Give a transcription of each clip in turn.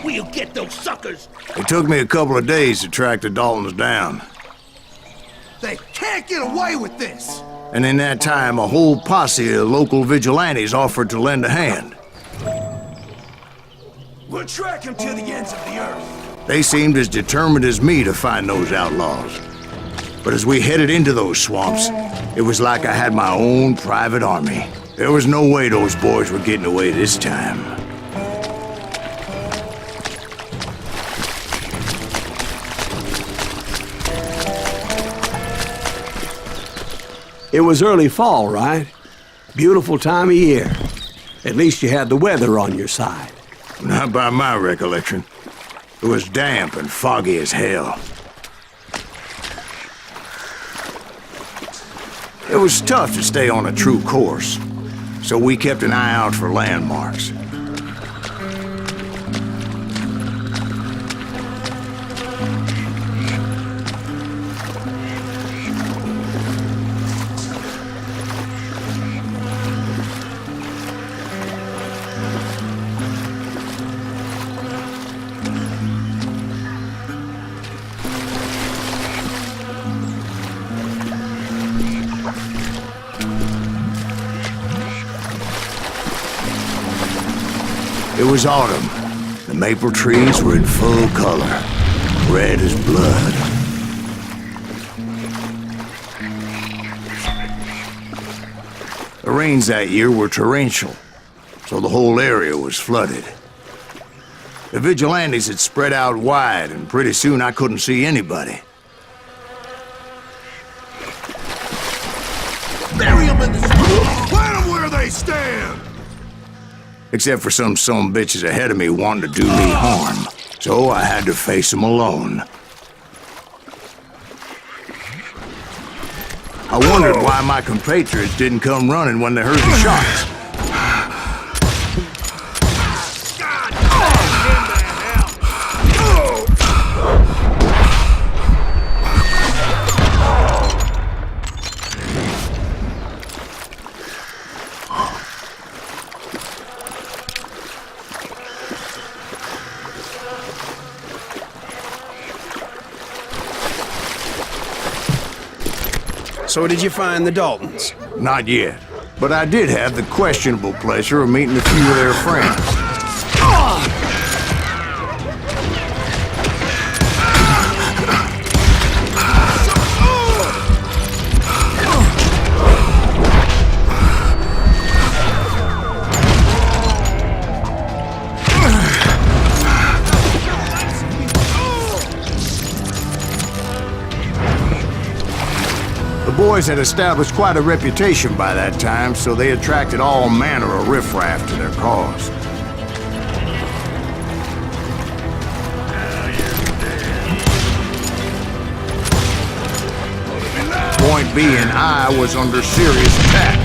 We'll get those suckers! It took me a couple of days to track the Daltons down. They can't get away with this! And in that time, a whole posse of local vigilantes offered to lend a hand. We'll track them to the ends of the earth. They seemed as determined as me to find those outlaws. But as we headed into those swamps, it was like I had my own private army. There was no way those boys were getting away this time. It was early fall, right? Beautiful time of year. At least you had the weather on your side. Not by my recollection. It was damp and foggy as hell. It was tough to stay on a true course, so we kept an eye out for landmarks. It was autumn. The maple trees were in full color, red as blood. The rains that year were torrential, so the whole area was flooded. The vigilantes had spread out wide, and pretty soon I couldn't see anybody. Bury them in the snow! Plant them where they stand! Except for some bitches ahead of me wanting to do me harm. So I had to face them alone. I wondered why my compatriots didn't come running when they heard the shots. So did you find the Daltons? Not yet. But I did have the questionable pleasure of meeting a few of their friends. The boys had established quite a reputation by that time, so they attracted all manner of riffraff to their cause. Point being, I was under serious attack.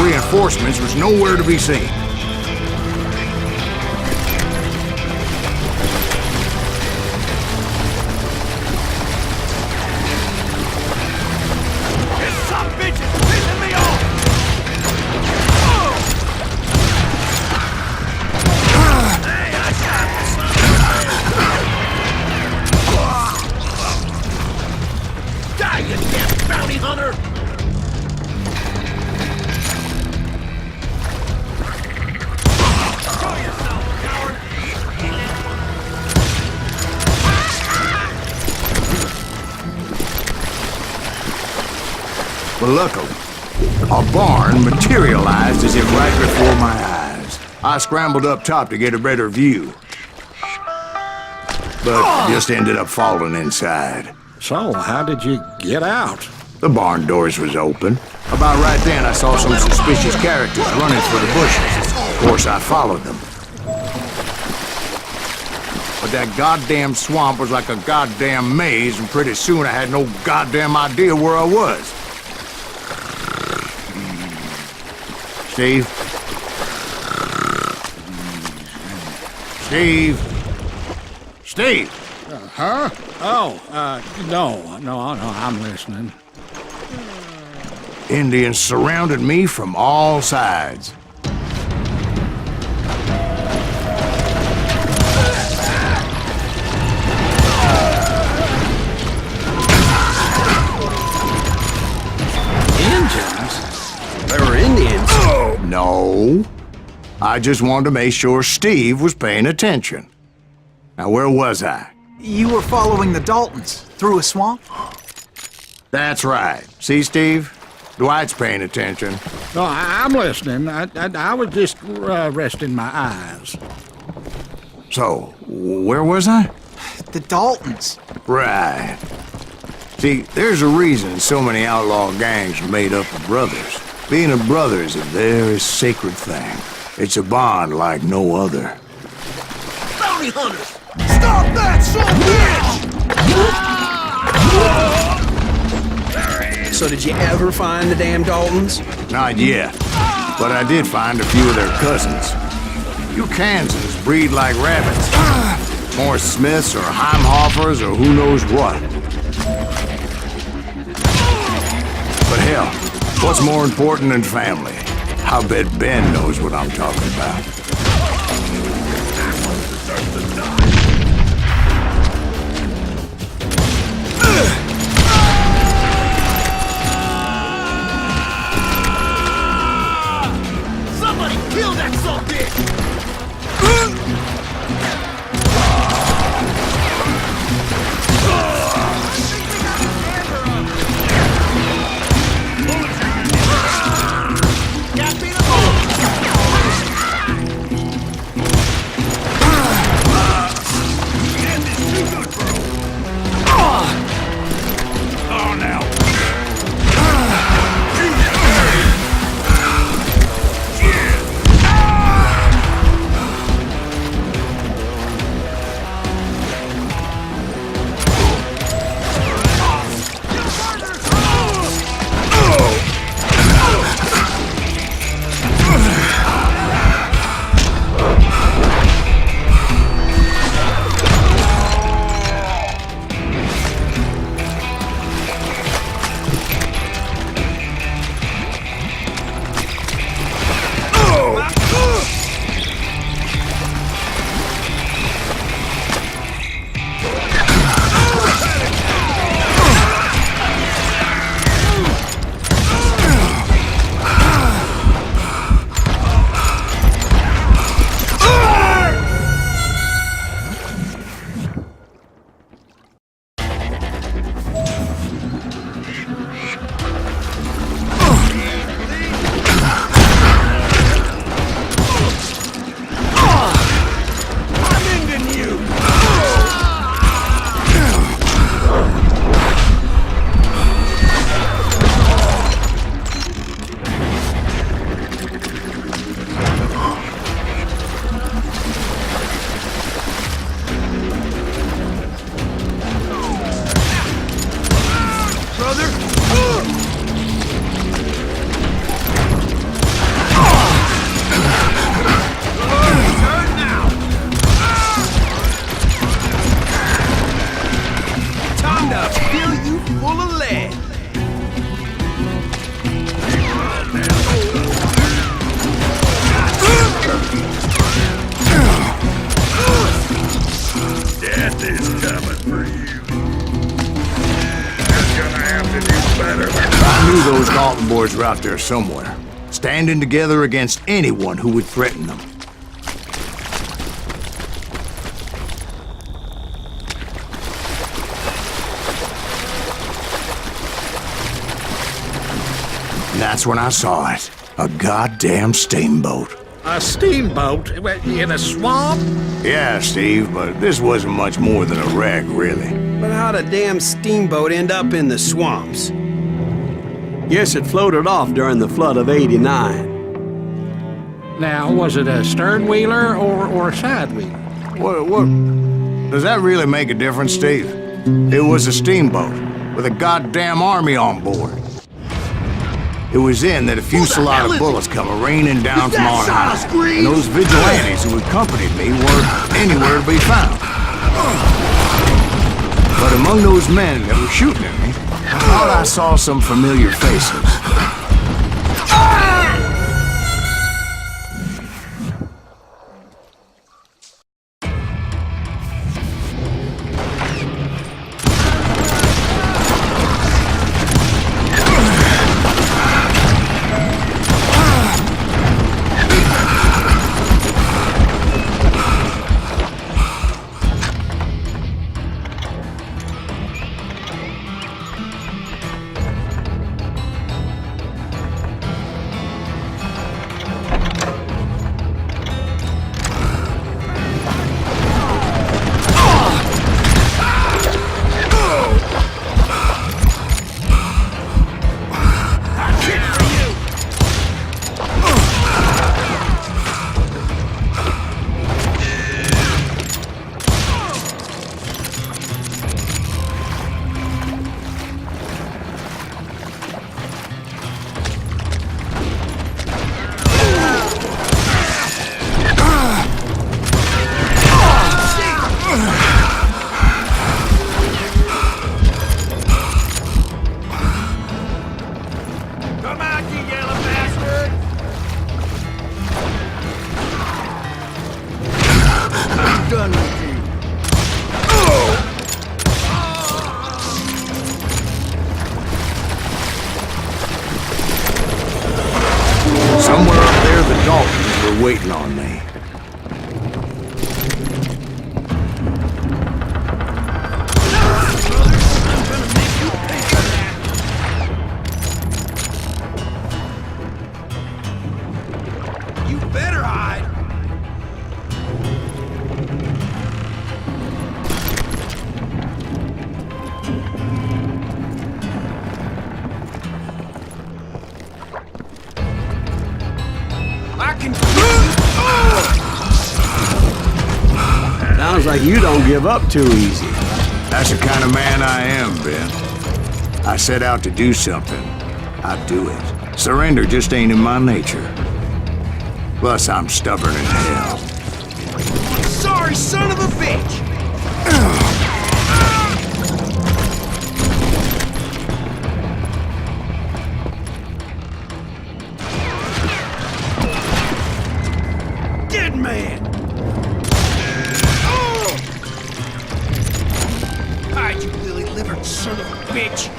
Reinforcements was nowhere to be seen. This son of a bitch is pissing me off! Hey, I But luckily, a barn materialized as if right before my eyes. I scrambled up top to get a better view, but just ended up falling inside. So, how did you get out? The barn doors was open. About right then, I saw some suspicious characters running for the bushes. Of course, I followed them. But that goddamn swamp was like a goddamn maze, and pretty soon I had no goddamn idea where I was. Steve? Steve? Steve! Huh? Oh, no, I'm listening. Indians surrounded me from all sides. There were Indians. No. I just wanted to make sure Steve was paying attention. Now, where was I? You were following the Daltons through a swamp? That's right. See, Steve? Dwight's paying attention. No, I'm listening. I was just resting my eyes. So, where was I? The Daltons. Right. See, there's a reason so many outlaw gangs are made up of brothers. Being a brother is a very sacred thing. It's a bond like no other. Bounty hunters! Stop that, son of a bitch! So did you ever find the damn Daltons? Not yet, but I did find a few of their cousins. You Kansans breed like rabbits. More Smiths or Heimhoffers or who knows what. But hell, what's more important than family? I bet Ben knows what I'm talking about. Somebody kill that sucker! Those Dalton boys were out there somewhere, standing together against anyone who would threaten them. that's when I saw it. A goddamn steamboat. A steamboat in a swamp? Yeah, Steve, but this wasn't much more than a wreck, really. But how'd a damn steamboat end up in the swamps? Guess it floated off during the flood of '89. Now, was it a stern wheeler or a side wheeler? What? Does that really make a difference, Steve? It was a steamboat with a goddamn army on board. It was then that a fusillade of bullets come raining down from on high, and those vigilantes who accompanied me weren't anywhere to be found. But among those men that were shooting at me, I thought I saw some familiar faces. Somewhere up there, the Daltons were waiting on me. You better hide! I can... Sounds like you don't give up too easy. That's the kind of man I am, Ben. I set out to do something. I do it. Surrender just ain't in my nature. Plus, I'm stubborn as hell. Sorry, son of a bitch! Dead man! Hide, you lily-livered son of a bitch!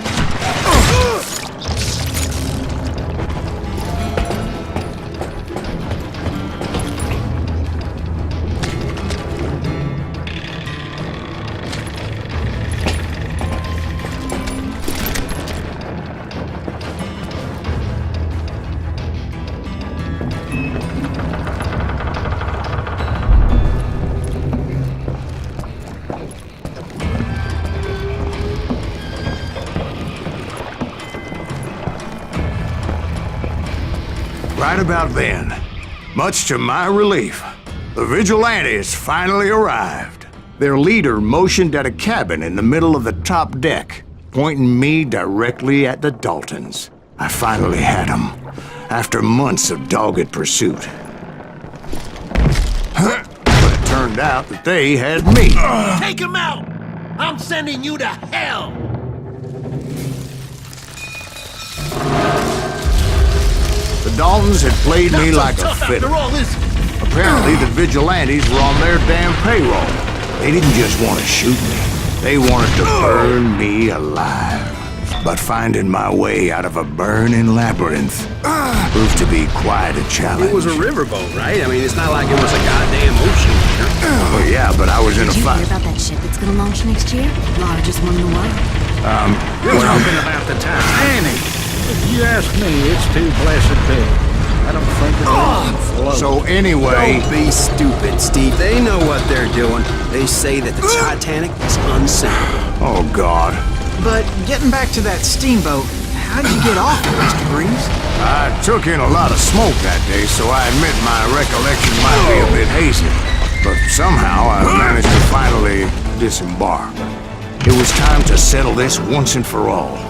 Right about then, much to my relief, the vigilantes finally arrived. Their leader motioned at a cabin in the middle of the top deck, pointing me directly at the Daltons. I finally had them, after months of dogged pursuit. But it turned out that they had me. Take him out! I'm sending you to hell! The Daltons had played me Not so like a tough fiddle. after all, is it? Apparently, the vigilantes were on their damn payroll. They didn't just want to shoot me. They wanted to burn me alive. But finding my way out of a burning labyrinth proved to be quite a challenge. It was a riverboat, right? I mean, it's not like it was a goddamn ocean liner. Well, yeah, but I was in a Did you hear fight. about that ship that's gonna launch next year? Largest one in the world. You're talking about the Titanic. If you ask me, it's too blessed big. I don't think it'll even float. So anyway, Don't be stupid, Steve. They know what they're doing. They say that the Titanic is unsinkable. oh God. But getting back to that steamboat, how'd you get off it, Mr. Greaves? I took in a lot of smoke that day, so I admit my recollection might be a bit hazy. But somehow I managed to finally disembark. It was time to settle this once and for all.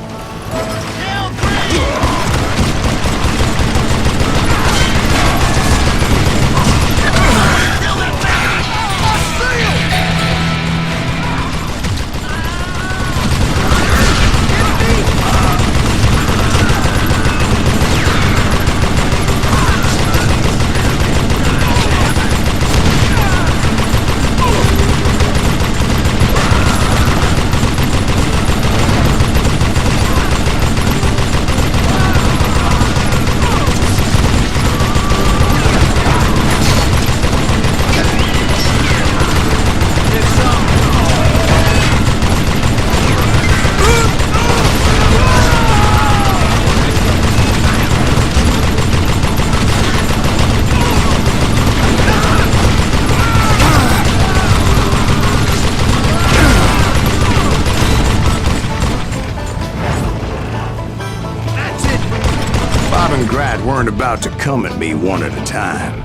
Weren't about to come at me one at a time.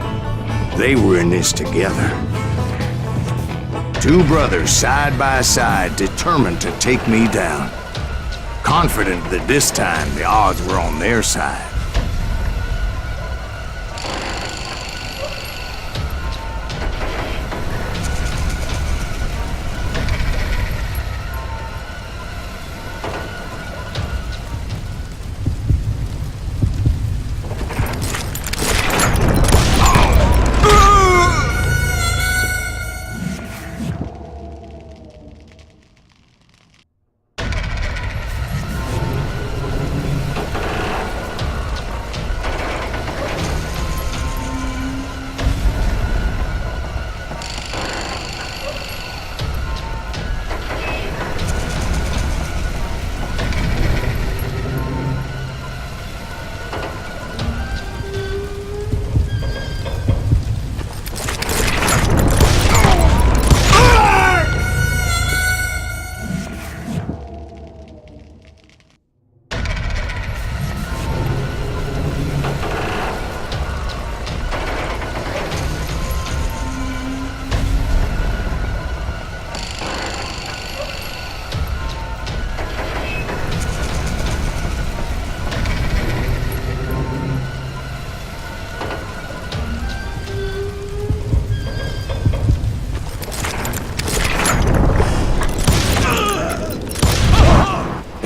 They were in this together. Two brothers side by side, determined to take me down. Confident that this time the odds were on their side.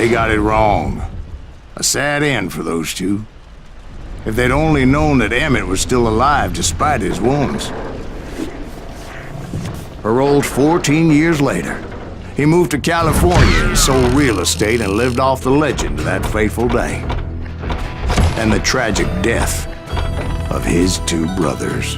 They got it wrong. A sad end for those two. If they'd only known that Emmett was still alive despite his wounds. Paroled 14 years later, he moved to California and sold real estate and lived off the legend of that fateful day. And the tragic death of his two brothers.